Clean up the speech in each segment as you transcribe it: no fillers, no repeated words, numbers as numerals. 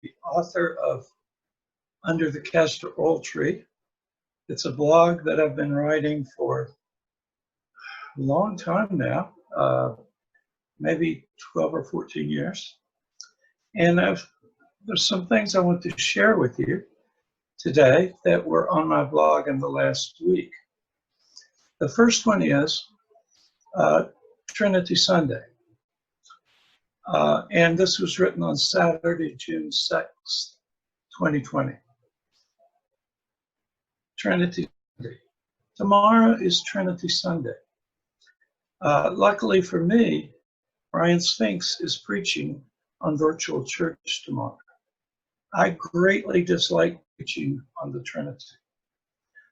the author of Under the Castor Oil Tree. It's a blog that I've been writing for a long time now, maybe 12 or 14 years. And there's some things I want to share with you today that were on my blog in the last week. The first one is Trinity Sunday. And this was written on Saturday, June 6th, 2020. Trinity Sunday. Tomorrow is Trinity Sunday. Luckily for me, Brian Spinks is preaching on virtual church tomorrow. I greatly dislike preaching on the Trinity,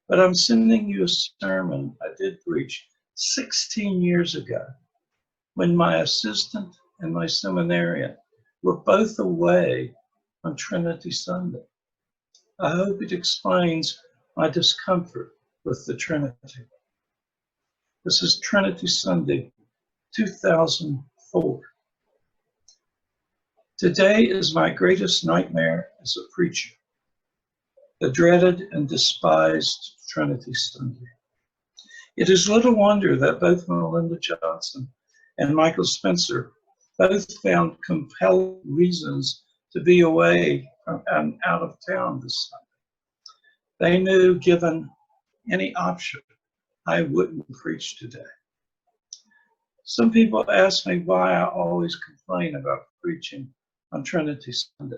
but I'm sending you a sermon I did preach 16 years ago when my assistant and my seminarian were both away on Trinity Sunday. I hope it explains my discomfort with the Trinity. This is Trinity Sunday, 2004. Today is my greatest nightmare as a preacher, the dreaded and despised Trinity Sunday. It is little wonder that both Melinda Johnson and Michael Spencer both found compelling reasons to be away and out of town this Sunday. They knew, given any option, I wouldn't preach today. Some people ask me why I always complain about preaching on Trinity Sunday.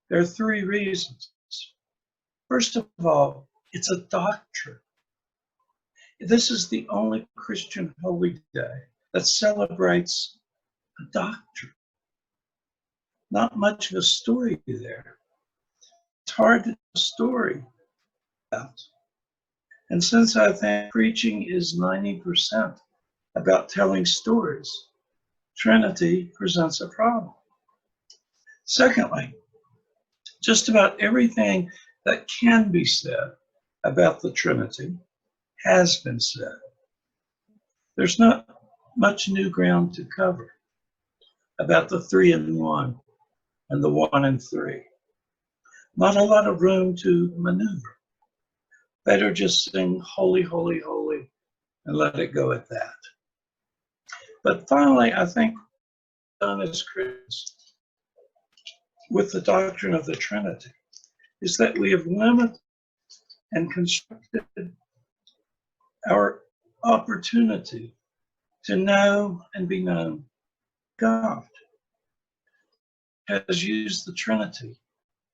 There are three reasons. First of all, it's a doctrine. This is the only Christian holy day that celebrates a doctrine. Not much of a story there. It's hard to tell a story about. And since I think preaching is 90% about telling stories, Trinity presents a problem. Secondly, just about everything that can be said about the Trinity has been said. There's not much new ground to cover about the 3 in 1 and the 1 in 3. Not a lot of room to maneuver. Better just sing holy, holy, holy and let it go at that. But finally, I think done as Christians with the doctrine of the Trinity is that we have limited and constructed our opportunity to know and be known. God has used the Trinity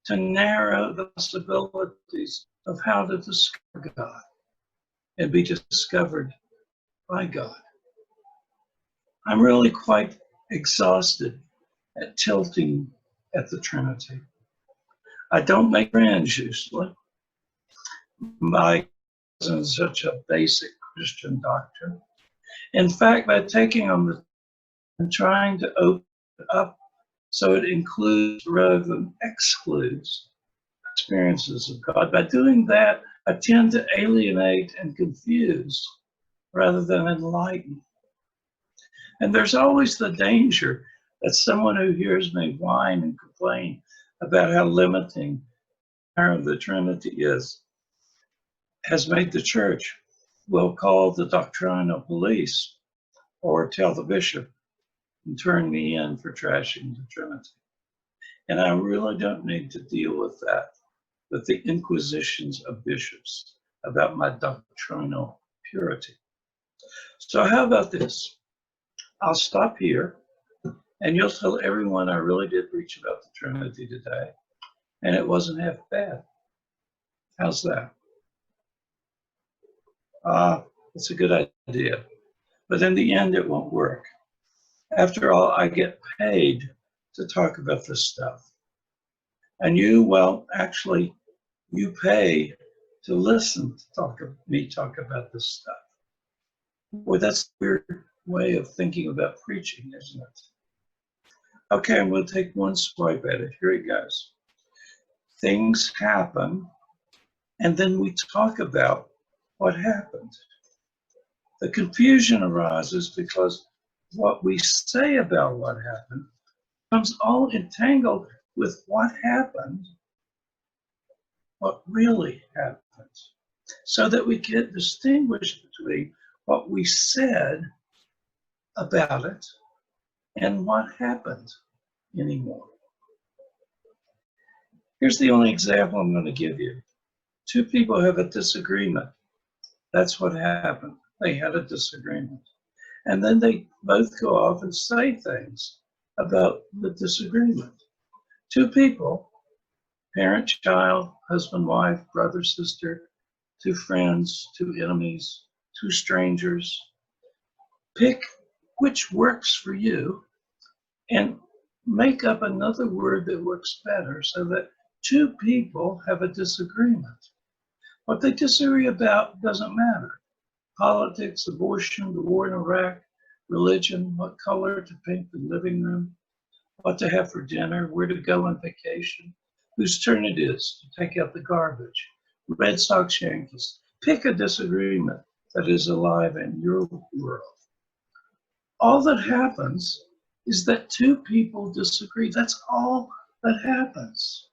to narrow the possibilities of how to discover God and be discovered by God. I'm really quite exhausted at tilting at the Trinity. I don't make friends usually. My is such a basic Christian doctrine. In fact, by taking on the and trying to open it up so it includes rather than excludes experiences of God. By doing that, I tend to alienate and confuse rather than enlighten. And there's always the danger that someone who hears me whine and complain about how limiting the Trinity is has made the church will call the doctrinal police or tell the bishop and turn me in for trashing the Trinity. And I really don't need to deal with that, with the inquisitions of bishops about my doctrinal purity. So how about this? I'll stop here and you'll tell everyone I really did preach about the Trinity today and it wasn't half bad. How's that? It's a good idea, but in the end it won't work. After all, I get paid to talk about this stuff. And you, well, actually, you pay to listen to me talk about this stuff. Well, that's a weird way of thinking about preaching, isn't it? Okay, I'm going to take one swipe at it. Here it goes. Things happen, and then we talk about what happened. The confusion arises because what we say about what happened becomes all entangled with what happened, what really happened, so that we can distinguish between what we said about it and what happened anymore. Here's the only example I'm going to give you. Two people have a disagreement. That's what happened. They had a disagreement. And then they both go off and say things about the disagreement. Two people, parent, child, husband, wife, brother, sister, two friends, two enemies, two strangers. Pick which works for you and make up another word that works better so that two people have a disagreement. What they disagree about doesn't matter. Politics, abortion, the war in Iraq, religion, what color to paint the living room, what to have for dinner, where to go on vacation, whose turn it is to take out the garbage, Red Sox, Yankees. Pick a disagreement that is alive in your world. All that happens is that two people disagree. That's all that happens.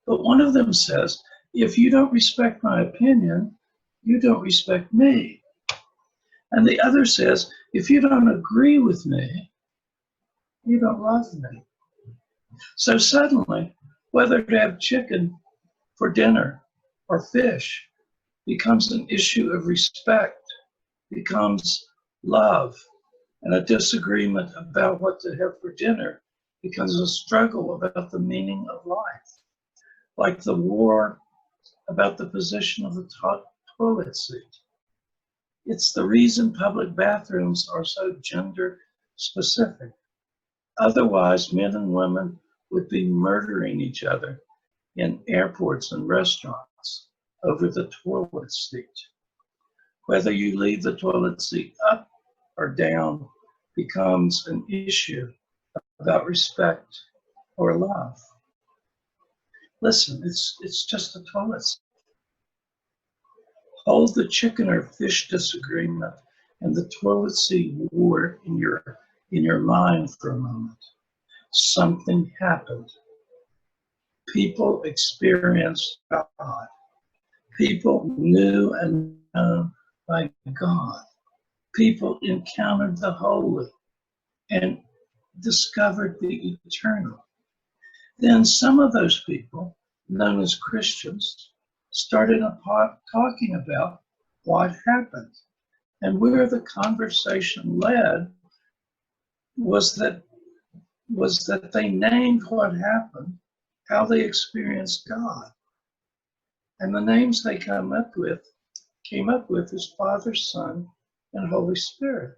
But one of them says, if you don't respect my opinion, you don't respect me. And the other says, if you don't agree with me, you don't love me. So suddenly, whether to have chicken for dinner or fish becomes an issue of respect, becomes love, and a disagreement about what to have for dinner becomes a struggle about the meaning of life, like the war about the position of the toilet seat. It's the reason public bathrooms are so gender specific. Otherwise, men and women would be murdering each other in airports and restaurants over the toilet seat. Whether you leave the toilet seat up or down becomes an issue about respect or love. Listen, it's just a toilet seat. Hold the chicken or fish disagreement and the toilet seat war in your mind for a moment. Something happened. People experienced God. People knew and known by God. People encountered the holy and discovered the eternal. Then some of those people, known as Christians, started talking about what happened. And where the conversation led was that they named what happened, how they experienced God. And the names they came up with is Father, Son, and Holy Spirit.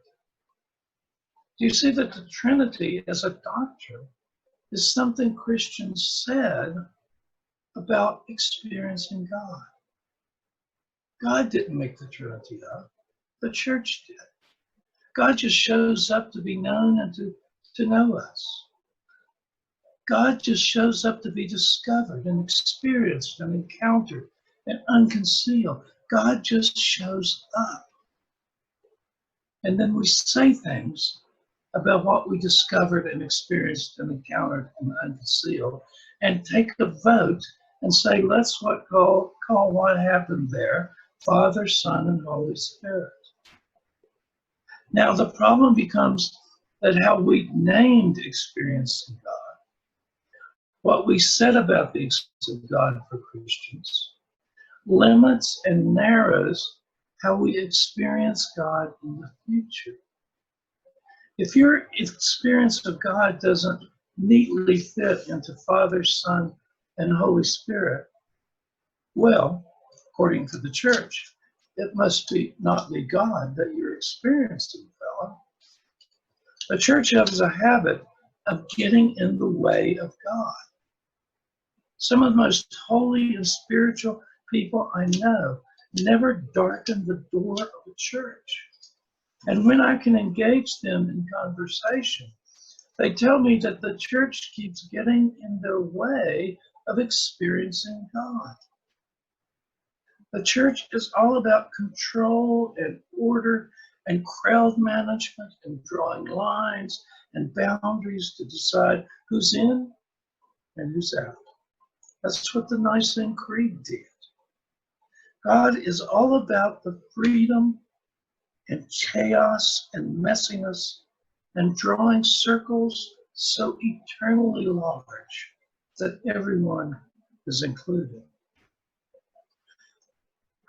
Do you see that the Trinity as a doctrine is something Christians said about experiencing God? God didn't make the Trinity up. The church did. God just shows up to be known and to know us. God just shows up to be discovered and experienced and encountered and unconcealed. God just shows up. And then we say things about what we discovered and experienced and encountered and unconcealed and take a vote and say, let's call what happened there Father, Son, and Holy Spirit. Now, the problem becomes that how we named experiencing God, what we said about the existence of God for Christians, limits and narrows how we experience God in the future. If your experience of God doesn't neatly fit into Father, Son, and Holy Spirit, well, according to the church, it must not be God that you're experiencing, fella. The church has a habit of getting in the way of God. Some of the most holy and spiritual people I know never darken the door of a church. And when I can engage them in conversation, they tell me that the church keeps getting in their way of experiencing God. The church is all about control and order and crowd management and drawing lines and boundaries to decide who's in and who's out. That's what the Nicene Creed did. God is all about the freedom and chaos and messiness and drawing circles so eternally large that everyone is included.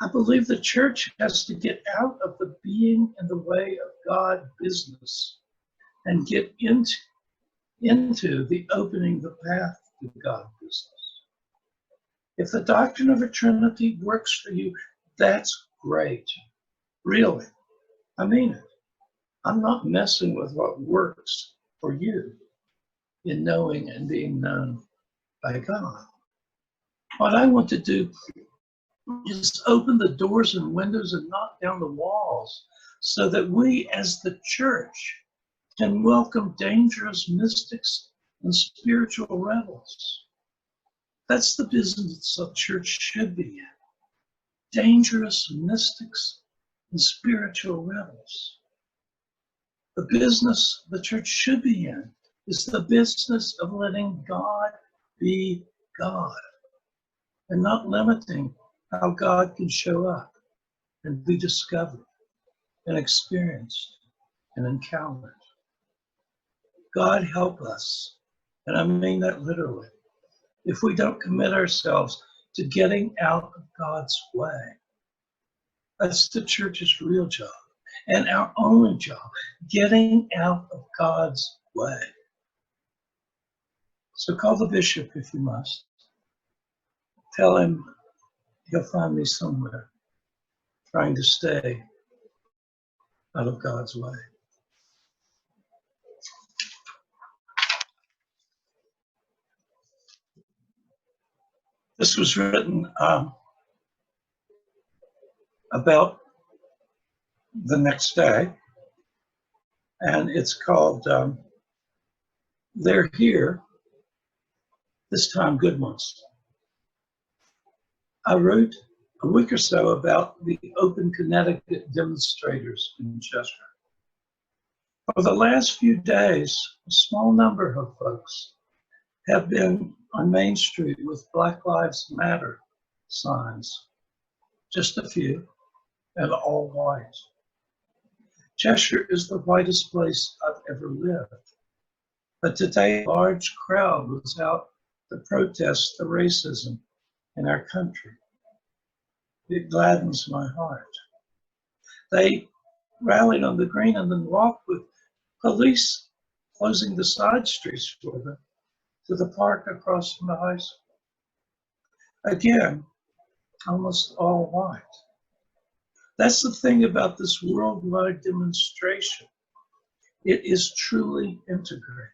I believe the church has to get out of the being in the way of God business and get into the opening the path to God business. If the doctrine of a Trinity works for you, that's great. Really. I mean it. I'm not messing with what works for you in knowing and being known by God. What I want to do is open the doors and windows and knock down the walls so that we as the church can welcome dangerous mystics and spiritual rebels. That's the business a church should be in. Dangerous mystics and spiritual rebels. The business the church should be in is the business of letting God be God and not limiting how God can show up and be discovered and experienced and encountered. God help us, and I mean that literally, if we don't commit ourselves to getting out of God's way. That's the church's real job and our only job, getting out of God's way. So call the bishop if you must. Tell him he'll find me somewhere trying to stay out of God's way. This was written about the next day, and it's called They're Here, This Time Good Ones. I wrote a week or so about the Open Connecticut demonstrators in Chester. For the last few days, a small number of folks have been on Main Street with Black Lives Matter signs. Just a few, and all white. Cheshire is the whitest place I've ever lived. But today, a large crowd was out to protest the racism in our country. It gladdens my heart. They rallied on the green and then walked with police closing the side streets for them to the park across from the high school. Again, almost all white. That's the thing about this worldwide demonstration. It is truly integrated.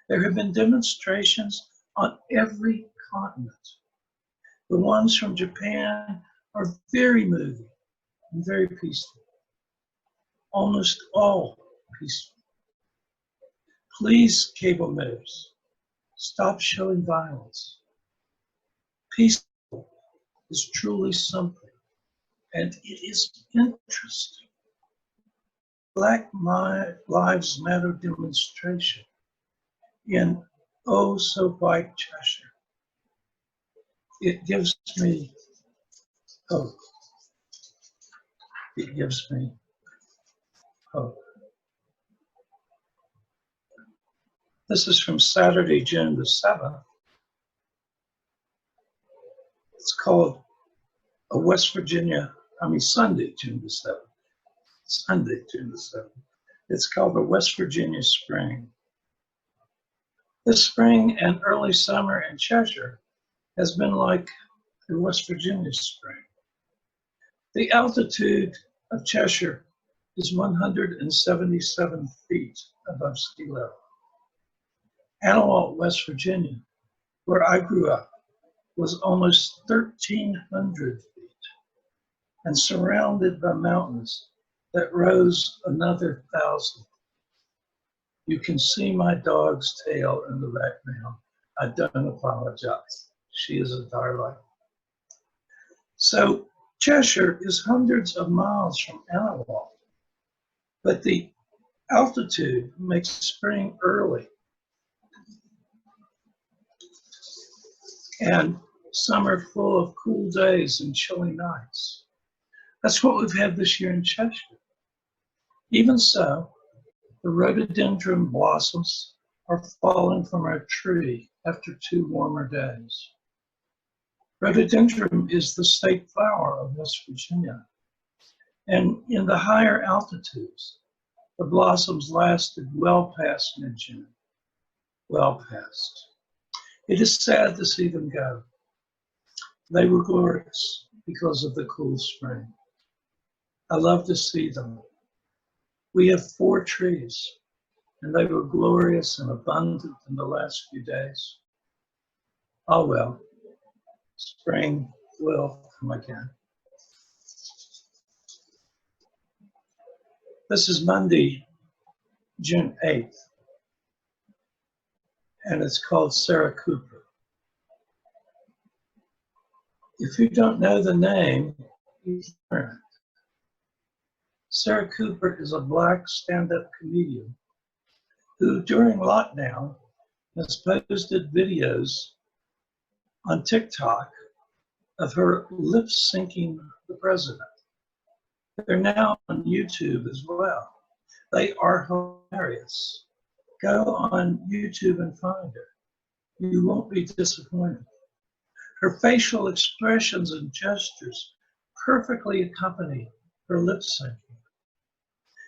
There have been demonstrations on every continent. The ones from Japan are very moving and very peaceful. Almost all peaceful. Please, cable makers, stop showing violence. Peaceful is truly something, and it is interesting. Black Lives Matter demonstration in oh so white Cheshire. It gives me hope. It gives me hope. This is from Saturday, June the 7th. It's called Sunday, June the 7th. Sunday, June the 7th. It's called the West Virginia Spring. This spring and early summer in Cheshire has been like the West Virginia spring. The altitude of Cheshire is 177 feet above sea level. Antelope, West Virginia, where I grew up, was almost 1,300 feet and surrounded by mountains that rose another 1,000. You can see my dog's tail in the background. I don't apologize. She is a darling. So Cheshire is hundreds of miles from Antelope, but the altitude makes spring early. And summer full of cool days and chilly nights. That's what we've had this year in Cheshire. Even so, the rhododendron blossoms are falling from our tree after 2 warmer days. Rhododendron is the state flower of West Virginia. And in the higher altitudes, the blossoms lasted well past mid-June. Well past. It is sad to see them go. They were glorious because of the cool spring. I love to see them. We have 4 trees, and they were glorious and abundant in the last few days. Oh well, spring will come again. This is Monday, June 8th, and it's called Sarah Cooper. If you don't know the name, you can learn it. Sarah Cooper is a Black stand-up comedian who, during lockdown, has posted videos on TikTok of her lip-syncing the president. They're now on YouTube as well. They are hilarious. Go on YouTube and find her. You won't be disappointed. Her facial expressions and gestures perfectly accompany her lip syncing.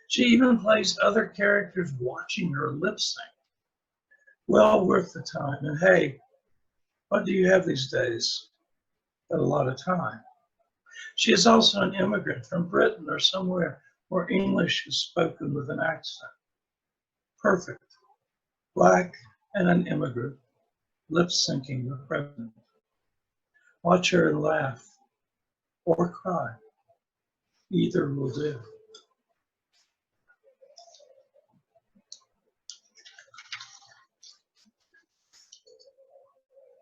She even plays other characters watching her lip sync. Well worth the time. And hey, what do you have these days? Got a lot of time. She is also an immigrant from Britain or somewhere where English is spoken with an accent. Perfect. Black and an immigrant, lip syncing the president. Watch her and laugh or cry. Either will do.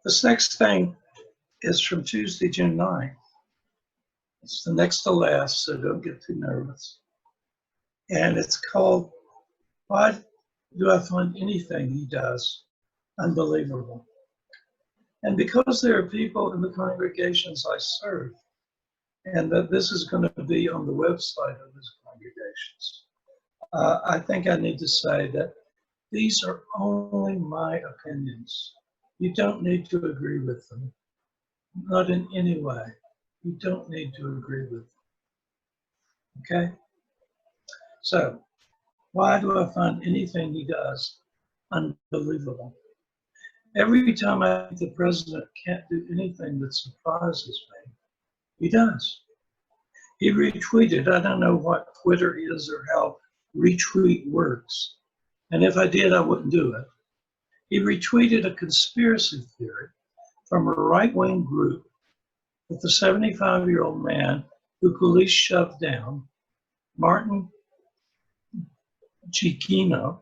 This next thing is from Tuesday, June 9th. It's the next to last, so don't get too nervous. And it's called, Why Do I Find Anything He Does Unbelievable? And because there are people in the congregations I serve, and that this is going to be on the website of these congregations, I think I need to say that these are only my opinions. You don't need to agree with them. Not in any way. You don't need to agree with them. Okay? So, why do I find anything he does unbelievable? Every time I think the president can't do anything that surprises me, he does. He retweeted, I don't know what Twitter is or how retweet works. And if I did, I wouldn't do it. He retweeted a conspiracy theory from a right-wing group that the 75-year-old man who police shoved down, Martin Gigino,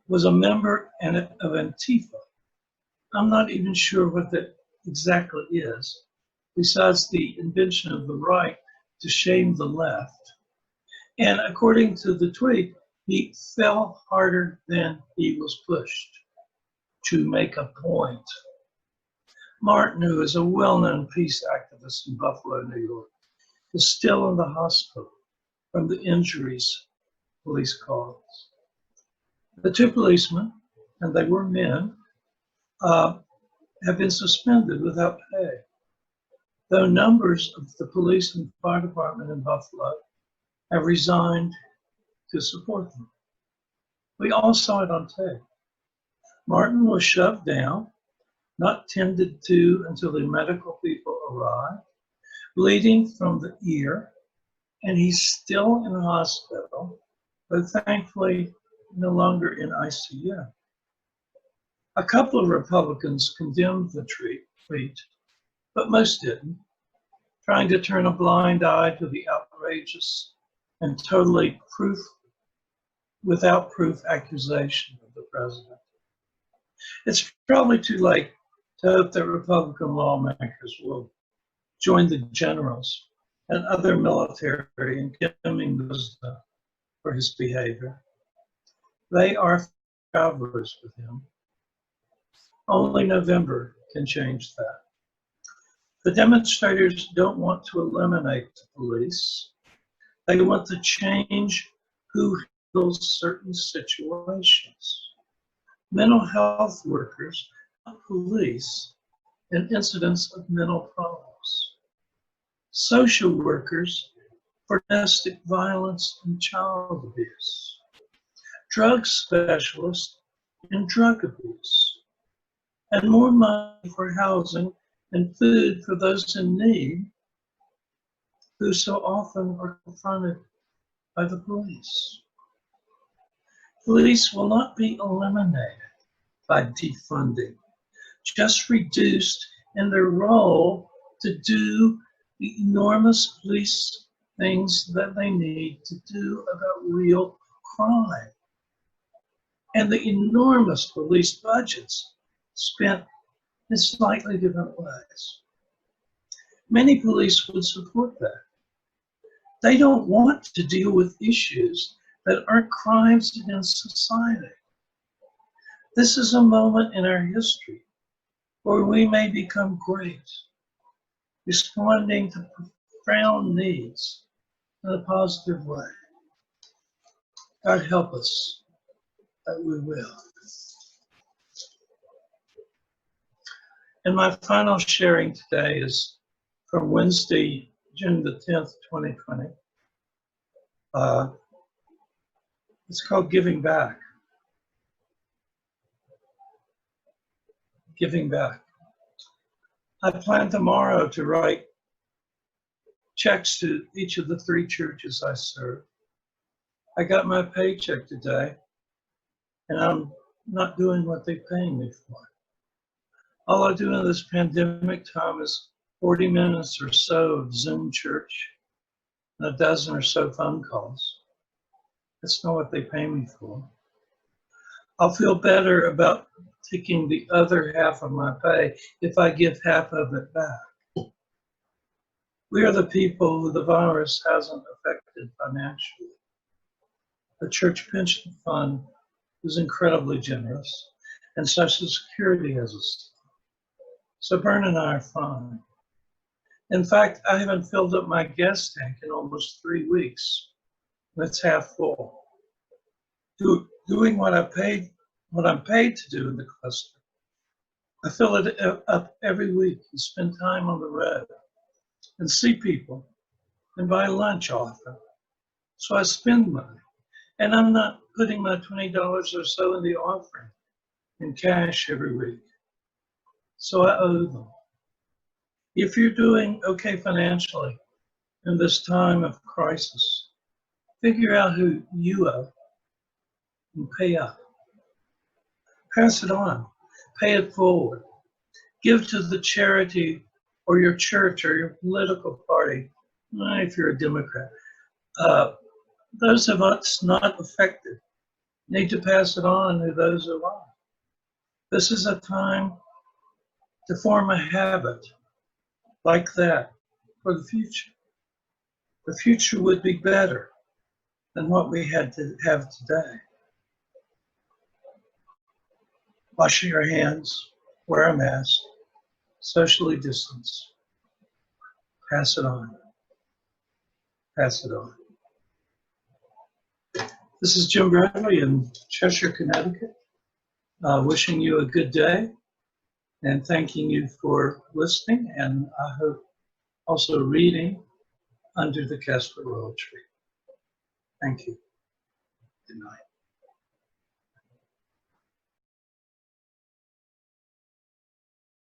was a member of Antifa. I'm not even sure what that exactly is, besides the invention of the right to shame the left. And according to the tweet, he fell harder than he was pushed to make a point. Martin, who is a well-known peace activist in Buffalo, New York, is still in the hospital from the injuries police caused. The 2 policemen, and they were men, have been suspended without pay, though numbers of the police and fire department in Buffalo have resigned to support them. We all saw it on tape. Martin was shoved down, not tended to until the medical people arrived, bleeding from the ear, and he's still in the hospital, but thankfully no longer in ICU. A couple of Republicans condemned the tweet, but most didn't, trying to turn a blind eye to the outrageous and totally without proof accusation of the president. It's probably too late to hope that Republican lawmakers will join the generals and other military in condemning Wisdom for his behavior. They are travelers with him. Only November can change that. The demonstrators don't want to eliminate the police. They want to change who handles certain situations. Mental health workers, not police, in incidents of mental problems. Social workers for domestic violence and child abuse. Drug specialists in drug abuse. And more money for housing and food for those in need who so often are confronted by the police. Police will not be eliminated by defunding, just reduced in their role to do the enormous police things that they need to do about real crime. And the enormous police budgets spent in slightly different ways. Many police would support that. They don't want to deal with issues that aren't crimes against society. This is a moment in our history where we may become great, responding to profound needs in a positive way. God help us that we will. And my final sharing today is from Wednesday, June the 10th, 2020. It's called Giving Back. Giving back. I plan tomorrow to write checks to each of the 3 churches I serve. I got my paycheck today, and I'm not doing what they're paying me for. All I do in this pandemic time is 40 minutes or so of Zoom church and a dozen or so phone calls. That's not what they pay me for. I'll feel better about taking the other half of my pay if I give half of it back. We are the people who the virus hasn't affected financially. The church pension fund is incredibly generous, and Social Security has a stop. So Bern and I are fine. In fact, I haven't filled up my gas tank in almost 3 weeks. It's half full. Doing what I'm paid to do in the cluster. I fill it up every week and spend time on the road and see people and buy lunch often. So I spend money, and I'm not putting my $20 or so in the offering in cash every week. So I owe them. If you're doing okay financially in this time of crisis, figure out who you owe and pay up. Pass it on, pay it forward. Give to the charity or your church or your political party, if you're a Democrat. Those of us not affected need to pass it on to those who are. This is a time to form a habit like that for the future. The future would be better than what we had to have today. Wash your hands, wear a mask, socially distance. Pass it on. Pass it on. This is Jim Bradley in Cheshire, Connecticut, wishing you a good day and thanking you for listening, and I hope also reading Under the Castro Tree. Thank you. Good night.